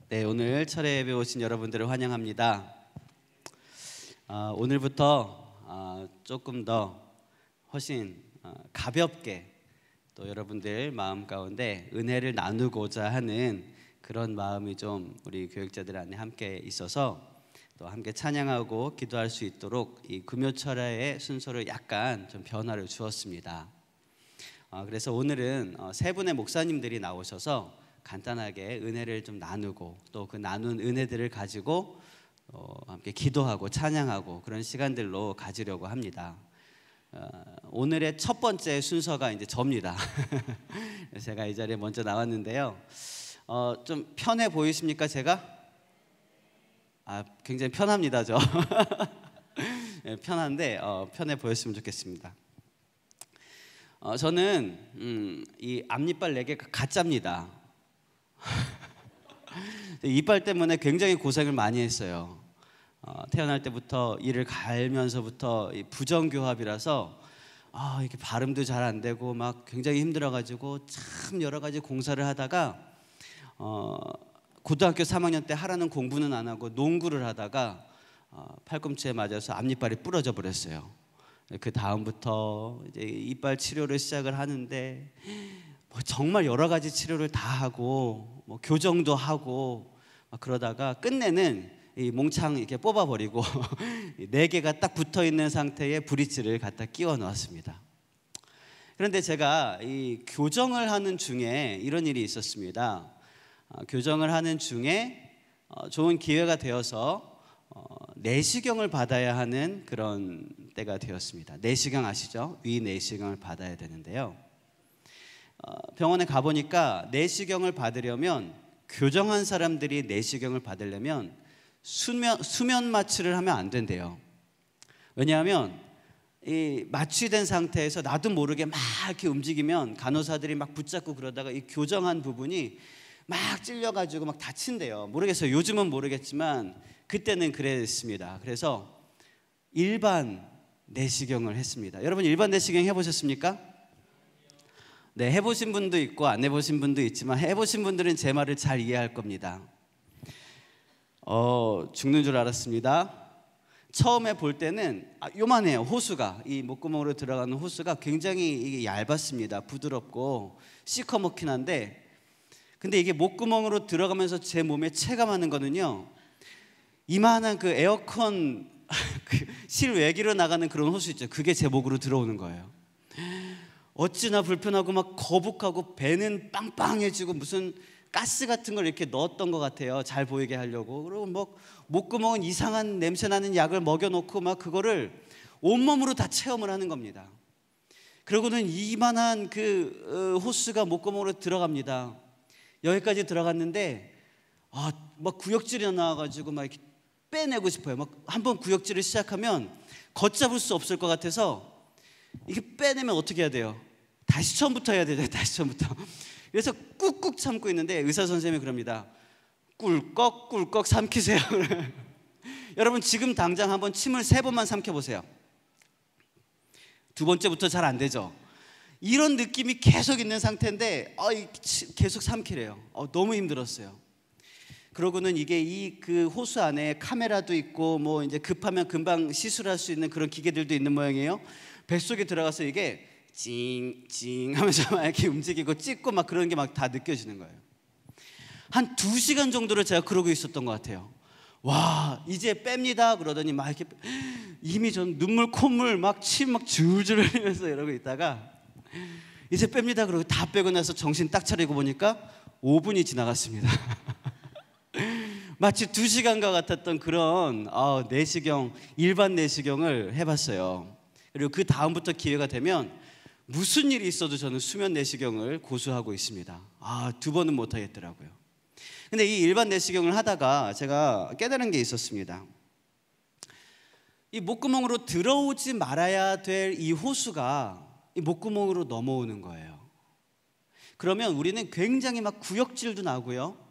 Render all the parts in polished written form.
네, 오늘 철회 예배 오신 여러분들을 환영합니다. 오늘부터 조금 더 훨씬 가볍게 또 여러분들 마음 가운데 은혜를 나누고자 하는 그런 마음이 좀 우리 교육자들 안에 함께 있어서 또 함께 찬양하고 기도할 수 있도록 이 금요철야의 순서를 약간 좀 변화를 주었습니다. 그래서 오늘은 세 분의 목사님들이 나오셔서 간단하게 은혜를 좀 나누고 또 그 나눈 은혜들을 가지고 함께 기도하고 찬양하고 그런 시간들로 가지려고 합니다. 오늘의 첫 번째 순서가 이제 접니다. 제가 이 자리에 먼저 나왔는데요. 좀 편해 보이십니까, 제가? 굉장히 편합니다, 저. 편한데 편해 보였으면 좋겠습니다. 저는 이 앞니빨 4개가 가짜입니다. 이빨 때문에 굉장히 고생을 많이 했어요. 태어날 때부터 이를 갈면서부터 부정교합이라서 이렇게 발음도 잘 안 되고 막 굉장히 힘들어가지고 참 여러 가지 공사를 하다가 고등학교 3학년 때 하라는 공부는 안 하고 농구를 하다가 팔꿈치에 맞아서 앞니빨이 부러져 버렸어요. 그 다음부터 이제 이빨 치료를 시작을 하는데 정말 여러 가지 치료를 다 하고 교정도 하고 그러다가 끝내는 이 몽창 이렇게 뽑아버리고 4개가 딱 붙어 있는 상태의 브릿지를 갖다 끼워 넣었습니다. 그런데 제가 이 교정을 하는 중에 이런 일이 있었습니다. 교정을 하는 중에 좋은 기회가 되어서 내시경을 받아야 하는 그런 때가 되었습니다. 내시경 아시죠? 위 내시경을 받아야 되는데요. 병원에 가보니까 내시경을 받으려면 교정한 사람들이 내시경을 받으려면 수면 마취를 하면 안 된대요. 왜냐하면 이 마취된 상태에서 나도 모르게 막 이렇게 움직이면 간호사들이 막 붙잡고 그러다가 이 교정한 부분이 막 찔려가지고 막 다친대요. 모르겠어요. 요즘은 모르겠지만 그때는 그랬습니다. 그래서 일반 내시경을 했습니다. 여러분 일반 내시경 해보셨습니까? 네, 해보신 분도 있고 안 해보신 분도 있지만 해보신 분들은 제 말을 잘 이해할 겁니다. 죽는 줄 알았습니다. 처음에 볼 때는 요만해요. 호수가 이 목구멍으로 들어가는 호수가 굉장히 이게 얇았습니다. 부드럽고 시커멓긴 한데 근데 이게 목구멍으로 들어가면서 제 몸에 체감하는 거는요 이만한 그 에어컨 실외기로 나가는 그런 호수 있죠. 그게 제 목으로 들어오는 거예요. 어찌나 불편하고 막 거북하고 배는 빵빵해지고 무슨 가스 같은 걸 이렇게 넣었던 것 같아요. 잘 보이게 하려고. 그리고 뭐 목구멍은 이상한 냄새 나는 약을 먹여놓고 막 그거를 온몸으로 다 체험을 하는 겁니다. 그러고는 이만한 그 호스가 목구멍으로 들어갑니다. 여기까지 들어갔는데 막 구역질이 나와가지고 막 이렇게 빼내고 싶어요. 막 한번 구역질을 시작하면 걷잡을 수 없을 것 같아서 이게 빼내면 어떻게 해야 돼요? 다시 처음부터 해야 되죠. 다시 처음부터. 그래서 꾹꾹 참고 있는데 의사 선생님이 그럽니다. 꿀꺽꿀꺽 삼키세요. 여러분 지금 당장 한번 침을 3번만 삼켜보세요. 2번째부터 잘 안 되죠. 이런 느낌이 계속 있는 상태인데 계속 삼키래요. 너무 힘들었어요. 그러고는 이게 그 호수 안에 카메라도 있고 뭐 이제 급하면 금방 시술할 수 있는 그런 기계들도 있는 모양이에요. 뱃속에 들어가서 이게 찡찡 하면서 막 이렇게 움직이고 찢고 막 그런 게 막 다 느껴지는 거예요. 한 2시간 정도를 제가 그러고 있었던 것 같아요. 와 이제 뺍니다 그러더니 막 이렇게 이미 전 눈물 콧물 막 침 막 줄줄 흘리면서 이러고 있다가 이제 뺍니다 그러고 다 빼고 나서 정신 딱 차리고 보니까 5분이 지나갔습니다. 마치 2시간과 같았던 그런 내시경 일반 내시경을 해봤어요. 그리고 그 다음부터 기회가 되면 무슨 일이 있어도 저는 수면 내시경을 고수하고 있습니다. 2번은 못 하겠더라고요. 근데 이 일반 내시경을 하다가 제가 깨달은 게 있었습니다. 이 목구멍으로 들어오지 말아야 될 이 호수가 이 목구멍으로 넘어오는 거예요. 그러면 우리는 굉장히 막 구역질도 나고요.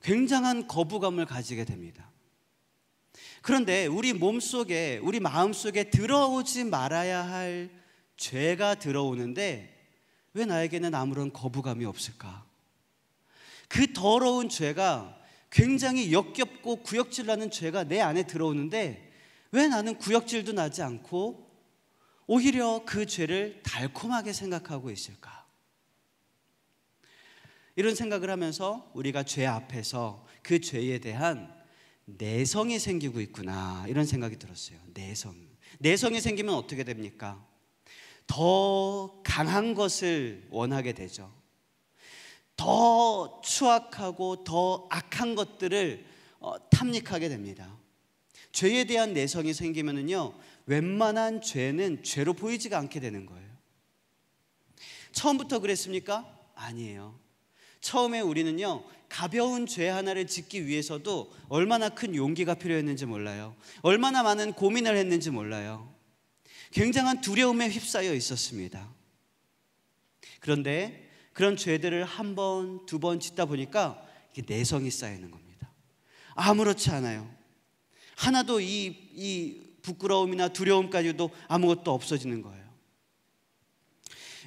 굉장한 거부감을 가지게 됩니다. 그런데 우리 몸속에 우리 마음속에 들어오지 말아야 할 죄가 들어오는데 왜 나에게는 아무런 거부감이 없을까? 그 더러운 죄가 굉장히 역겹고 구역질 나는 죄가 내 안에 들어오는데 왜 나는 구역질도 나지 않고 오히려 그 죄를 달콤하게 생각하고 있을까? 이런 생각을 하면서 우리가 죄 앞에서 그 죄에 대한 내성이 생기고 있구나, 이런 생각이 들었어요. 내성이 생기면 어떻게 됩니까? 더 강한 것을 원하게 되죠. 더 추악하고 더 악한 것들을 탐닉하게 됩니다. 죄에 대한 내성이 생기면은요, 웬만한 죄는 죄로 보이지가 않게 되는 거예요. 처음부터 그랬습니까? 아니에요. 처음에 우리는요, 가벼운 죄 하나를 짓기 위해서도 얼마나 큰 용기가 필요했는지 몰라요. 얼마나 많은 고민을 했는지 몰라요. 굉장한 두려움에 휩싸여 있었습니다. 그런데 그런 죄들을 한 번, 두 번 짓다 보니까 이게 내성이 쌓이는 겁니다. 아무렇지 않아요. 하나도 이 부끄러움이나 두려움까지도 아무것도 없어지는 거예요.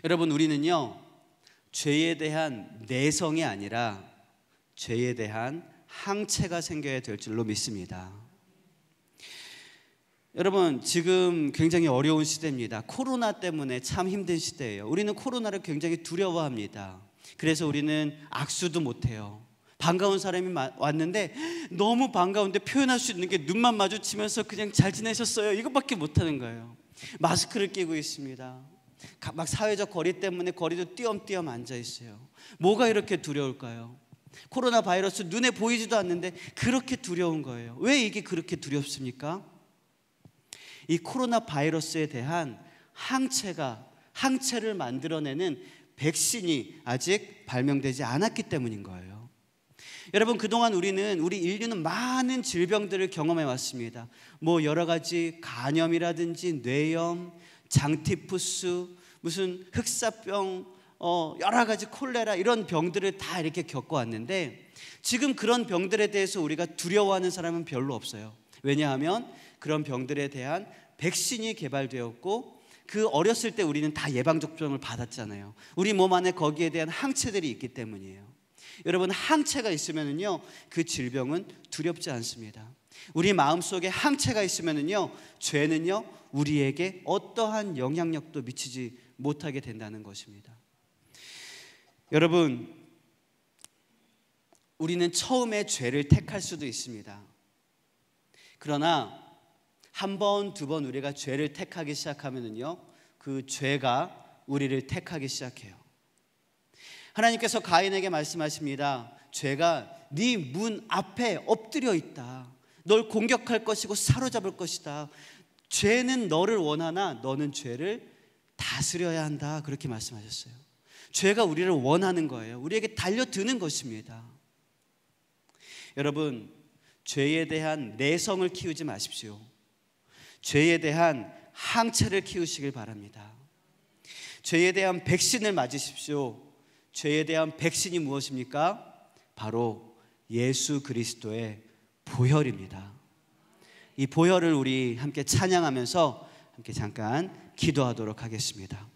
여러분, 우리는요, 죄에 대한 내성이 아니라 죄에 대한 항체가 생겨야 될 줄로 믿습니다. 여러분, 지금 굉장히 어려운 시대입니다. 코로나 때문에 참 힘든 시대예요. 우리는 코로나를 굉장히 두려워합니다. 그래서 우리는 악수도 못해요. 반가운 사람이 왔는데 너무 반가운데 표현할 수 있는 게 눈만 마주치면서 그냥 잘 지내셨어요, 이것밖에 못하는 거예요. 마스크를 끼고 있습니다. 막 사회적 거리 때문에 거리도 띄엄띄엄 앉아 있어요. 뭐가 이렇게 두려울까요? 코로나 바이러스 눈에 보이지도 않는데 그렇게 두려운 거예요. 왜 이게 그렇게 두렵습니까? 이 코로나 바이러스에 대한 항체를 만들어내는 백신이 아직 발명되지 않았기 때문인 거예요. 여러분, 그동안 우리 인류는 많은 질병들을 경험해 왔습니다. 뭐 여러 가지 간염이라든지 뇌염, 장티푸스, 무슨 흑사병, 여러 가지 콜레라, 이런 병들을 다 이렇게 겪어왔는데 지금 그런 병들에 대해서 우리가 두려워하는 사람은 별로 없어요. 왜냐하면 그런 병들에 대한 백신이 개발되었고 그 어렸을 때 우리는 다 예방접종을 받았잖아요. 우리 몸 안에 거기에 대한 항체들이 있기 때문이에요. 여러분, 항체가 있으면은요, 그 질병은 두렵지 않습니다. 우리 마음속에 항체가 있으면은요, 죄는요, 우리에게 어떠한 영향력도 미치지 못하게 된다는 것입니다. 여러분, 우리는 처음에 죄를 택할 수도 있습니다. 그러나 한 번, 두 번 우리가 죄를 택하기 시작하면은요, 그 죄가 우리를 택하기 시작해요. 하나님께서 가인에게 말씀하십니다. 죄가 네 문 앞에 엎드려 있다. 널 공격할 것이고 사로잡을 것이다. 죄는 너를 원하나 너는 죄를 다스려야 한다. 그렇게 말씀하셨어요. 죄가 우리를 원하는 거예요. 우리에게 달려드는 것입니다. 여러분, 죄에 대한 내성을 키우지 마십시오. 죄에 대한 항체를 키우시길 바랍니다. 죄에 대한 백신을 맞으십시오. 죄에 대한 백신이 무엇입니까? 바로 예수 그리스도의 보혈입니다. 이 보혈을 우리 함께 찬양하면서 함께 잠깐 기도하도록 하겠습니다.